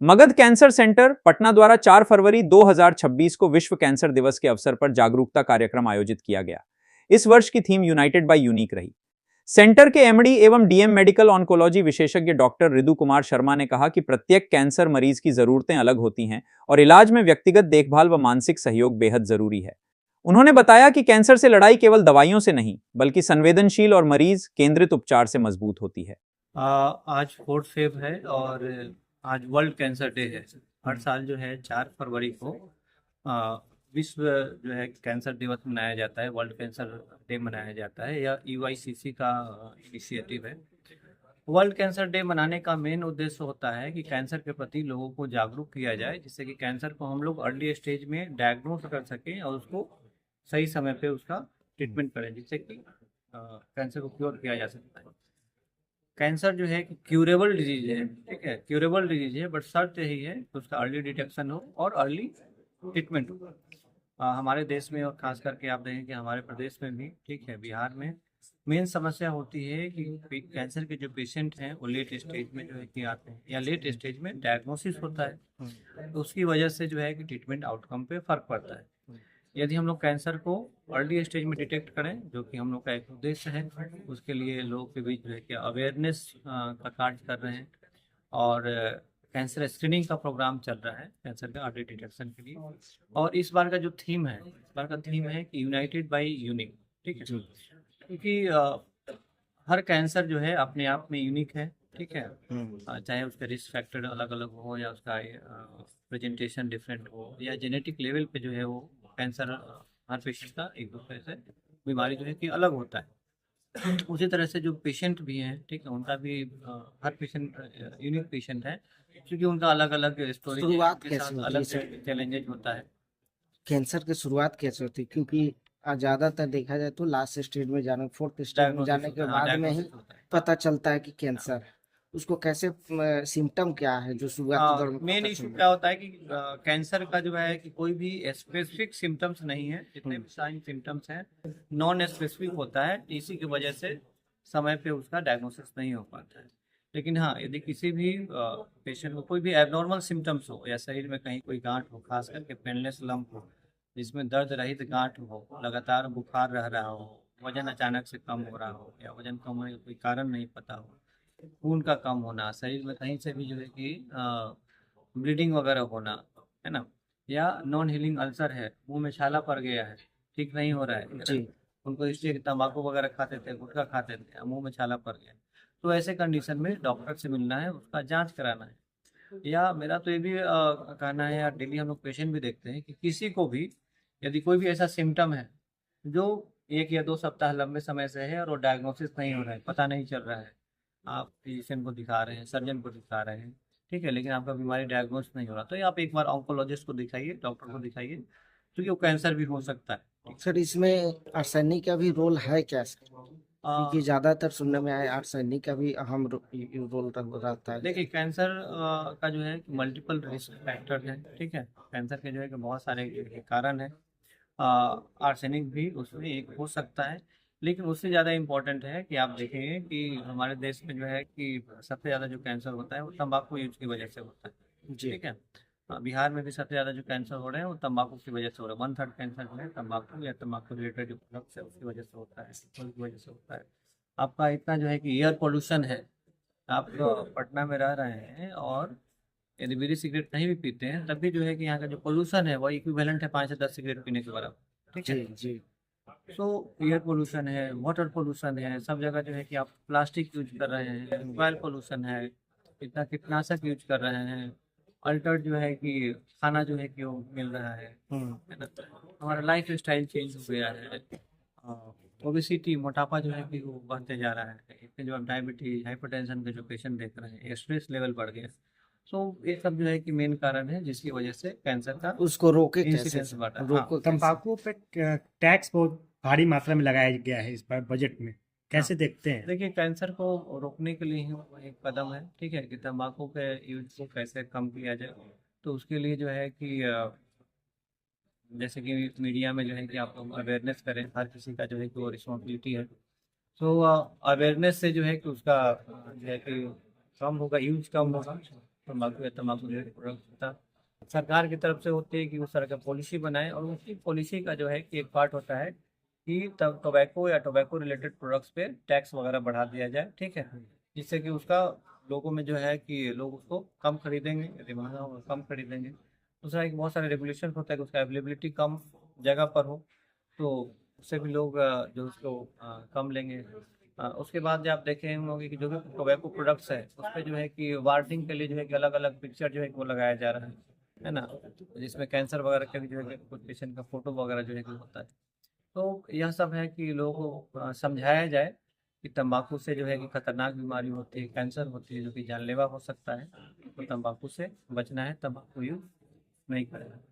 Magadh cancer centre Patna द्वारा 4 फरवरी 2026 को विश्व कैंसर दिवस के अवसर पर जागरूकता कार्यक्रम आयोजित किया गया। इस वर्ष की थीम यूनाइटेड बाय यूनिक रही। सेंटर के एमडी एवं डीएम मेडिकल ऑन्कोलॉजी विशेषज्ञ डॉक्टर ऋतु कुमार शर्मा ने कहा कि प्रत्येक कैंसर मरीज की जरूरतें अलग होती हैं और इलाज में व्यक्तिगत देखभाल व मानसिक सहयोग बेहद जरूरी है। उन्होंने बताया कि कैंसर से लड़ाई केवल दवाइयों से नहीं बल्कि संवेदनशील और मरीज केंद्रित उपचार से मजबूत होती है। आज 4 फेब है और आज वर्ल्ड कैंसर डे है। हर साल जो है 4 फरवरी को विश्व जो है कैंसर दिवस मनाया जाता है, वर्ल्ड कैंसर डे मनाया जाता है। यह यूआईसीसी का इनिशिएटिव है। वर्ल्ड कैंसर डे मनाने का मेन उद्देश्य होता है कि कैंसर के प्रति लोगों को जागरूक किया जाए, जिससे कि कैंसर को हम लोग अर्ली स्टेज में डायग्नोस कर सकें और उसको सही समय पे उसका ट्रीटमेंट करें, जिससे कि कैंसर को क्योर किया जा सकता है। कैंसर जो है कि क्यूरेबल डिजीज है, ठीक है, क्यूरेबल डिजीज है, बट शर्त यही है कि उसका अर्ली डिटेक्शन हो और अर्ली ट्रीटमेंट हो। हमारे देश में और खास करके आप देखें कि हमारे प्रदेश में भी, ठीक है, बिहार में मेन समस्या होती है कि कैंसर के जो पेशेंट हैं वो लेट स्टेज में जो है कि आते हैं या लेट स्टेज में डायग्नोसिस होता है, तो उसकी वजह से जो है कि ट्रीटमेंट आउटकम पे फर्क पड़ता है। यदि हम लोग कैंसर को अर्ली स्टेज में डिटेक्ट करें, जो कि हम लोग का एक उद्देश्य है, उसके लिए लोगों के बीच जो है कि अवेयरनेस का कार्य कर रहे हैं और कैंसर स्क्रीनिंग का प्रोग्राम चल रहा है कैंसर का अर्ली डिटेक्शन के लिए। और इस बार का जो थीम है, इस बार का थीम है कि यूनाइटेड बाय यूनिक, ठीक है, क्योंकि हर कैंसर जो है अपने आप में यूनिक है, ठीक है, चाहे उसका रिस्क फैक्टर अलग अलग हो या उसका प्रेजेंटेशन डिफरेंट हो या जेनेटिक लेवल पे जो है वो कैंसर हर पेशेंट का एक दूसरे से बीमारी जो है कि अलग होता है। उसी तरह से जो पेशेंट भी हैं, ठीक है, उनका भी हर पेशेंट यूनिक पेशेंट है, क्योंकि उनका अलग अलग स्टोरी शुरुआत के कैसे साथ होती अलग है? चैलेंजेस होता है। कैंसर की शुरुआत कैसे होती है? क्योंकि ज्यादातर देखा जाए तो लास्ट स्टेज में जाने, फोर्थ स्टेज में डायग्नोसिस जाने के होता है, बाद में ही डायग्नोसिस होता है। पता चलता है कि कैंसर है। उसको कैसे, सिम्टम क्या है जो शुरुआती दौर में मेन पता इशू चलता क्या होता है कि कैंसर का जो है कि कोई भी स्पेसिफिक सिम्टम्स नहीं है, जितने भी साइन सिम्टम्स हैं नॉन स्पेसिफिक होता है, इसी की वजह से समय पे उसका डायग्नोसिस नहीं हो पाता है। लेकिन हाँ, यदि किसी भी पेशेंट को कोई भी एबनॉर्मल सिम्टम्स हो या शरीर में कहीं कोई गांठ हो, खास करके पेनलेस लंप हो, जिसमें दर्द रहित गांठ हो, लगातार बुखार रह रहा हो, वजन अचानक से कम हो रहा हो या वजन कम होने का कोई कारण नहीं पता हो, खून का कम होना, शरीर में कहीं से भी जो है कि ब्लीडिंग वगैरह होना, है ना, या नॉन हीलिंग अल्सर है, मुंह में छाला पड़ गया है, ठीक नहीं हो रहा है जी। उनको, इसलिए तंबाकू वगैरह खाते थे, गुटखा खाते थे, मुंह में छाला पड़ गया, तो ऐसे कंडीशन में डॉक्टर से मिलना है, उसका जांच कराना है। या मेरा तो ये भी कहना है, या डेली हम लोग पेशेंट भी देखते हैं कि किसी को भी यदि कोई भी ऐसा सिम्टम है जो 1 या 2 सप्ताह लंबे समय से है और वो डायग्नोसिस नहीं हो रहा है, पता नहीं चल रहा है, आप फिजिशियन को दिखा रहे हैं, सर्जन को दिखा रहे हैं, ठीक है, लेकिन आपका बीमारी डायग्नोस नहीं हो रहा, तो ये आप एक बार ऑन्कोलॉजिस्ट को दिखाइए, डॉक्टर को दिखाइए, क्योंकि वो कैंसर भी हो सकता है। सर, इसमें आर्सेनिक का भी रोल है क्या सर? आ, क्योंकि ज्यादातर सुनने में आया आर्सेनिक का भी अहम रोल रहता है। देखिए कैंसर का जो है मल्टीपल रिस्क फैक्टर है, ठीक है, कैंसर के जो है कि बहुत सारे कारण है, आर्सेनिक भी उसमें एक हो सकता है, लेकिन उससे ज़्यादा इम्पोर्टेंट है कि आप देखेंगे कि हमारे देश में जो है कि सबसे ज़्यादा जो कैंसर होता है वो तंबाकू यूज की वजह से होता है, जी। ठीक है। बिहार में भी सबसे ज़्यादा जो कैंसर हो रहे हैं वो तंबाकू की वजह से हो रहा है। 1/3 कैंसर जो है तंबाकू या तंबाकू रिलेटेड जो प्रोडक्ट्स है उसकी वजह से होता है, उसकी वजह से होता है। आपका इतना जो है कि एयर पोल्यूशन है, आप पटना में रह रहे हैं और यदि बीड़ी सिगरेट नहीं भी पीते हैं तब भी जो है कि यहाँ का जो पोल्यूशन है वो इक्विवेलेंट है 5 से 10 सिगरेट पीने के बराबर, ठीक है। जी। जी। सो एयर पोल्यूशन है, वाटर पोल्यूशन है, सब जगह जो है कि आप प्लास्टिक यूज कर रहे हैं, सॉइल पोल्यूशन है, इतना कीटनाशक यूज कर रहे हैं, अल्टर्ड जो है कि खाना जो है कि वो मिल रहा है ना, हमारा लाइफ स्टाइल चेंज हो गया है, ओबेसिटी मोटापा जो है कि वो बढ़ते जा रहा है, इसमें जो आप डायबिटीज हाइपरटेंशन के जो पेशेंट देख रहे हैं, स्ट्रेस लेवल बढ़ गया। सो ये सब जो है कि मेन कारण है जिसकी वजह से कैंसर का उसको रोके कैसे इंसिडेंस सर? बढ़ रहा है। रोको कैसे? तंबाकू पे टैक्स बहुत भारी मात्रा में लगाया गया है इस बार बजट में, कैसे देखते हैं? देखिए कैंसर को रोकने के लिए ही एक कदम है, ठीक है, कि तंबाकू के यूज को कैसे कम किया जाए, तो उसके लिए जो है कि जैसे कि मीडिया में जो है कि आप लोग अवेयरनेस करें, हर किसी का जो है कि वो रिस्पॉन्सिबिलिटी है। तो अवेयरनेस से जो है कि उसका जो है कि कम होगा, यूज कम होगा, तंबाकू या तंबाकू रिलेटेड प्रोडक्ट का सरकार की तरफ से होती है कि उस तरह का पॉलिसी बनाए, और उसकी पॉलिसी का जो है कि एक पार्ट होता है कि टोबैको या टोबैको रिलेटेड प्रोडक्ट्स पे टैक्स वगैरह बढ़ा दिया जाए, ठीक है, जिससे कि उसका लोगों में जो है कि लोग उसको कम खरीदेंगे, यदि महंगा होगा कम खरीदेंगे। दूसरा एक बहुत सारे रेगुलेशन होता है कि उसका अवेलेबिलिटी कम जगह पर हो, तो उससे भी लोग जो उसको कम लेंगे। उसके बाद जो आप देखे होंगे कि जो भी टोबैको प्रोडक्ट्स है उस पर जो है कि वार्निंग के लिए जो है कि अलग अलग पिक्चर जो है कि वो लगाया जा रहा है ना, जिसमें कैंसर वगैरह का भी जो है कि कुछ पेशेंट का फोटो वगैरह जो है कि होता है। तो यह सब है कि लोगों को समझाया जाए कि तंबाकू से जो है कि खतरनाक बीमारी होती है, कैंसर होती है, जो कि जानलेवा हो सकता है, तो तंबाकू से बचना है, तंबाकू यूज नहीं करना है।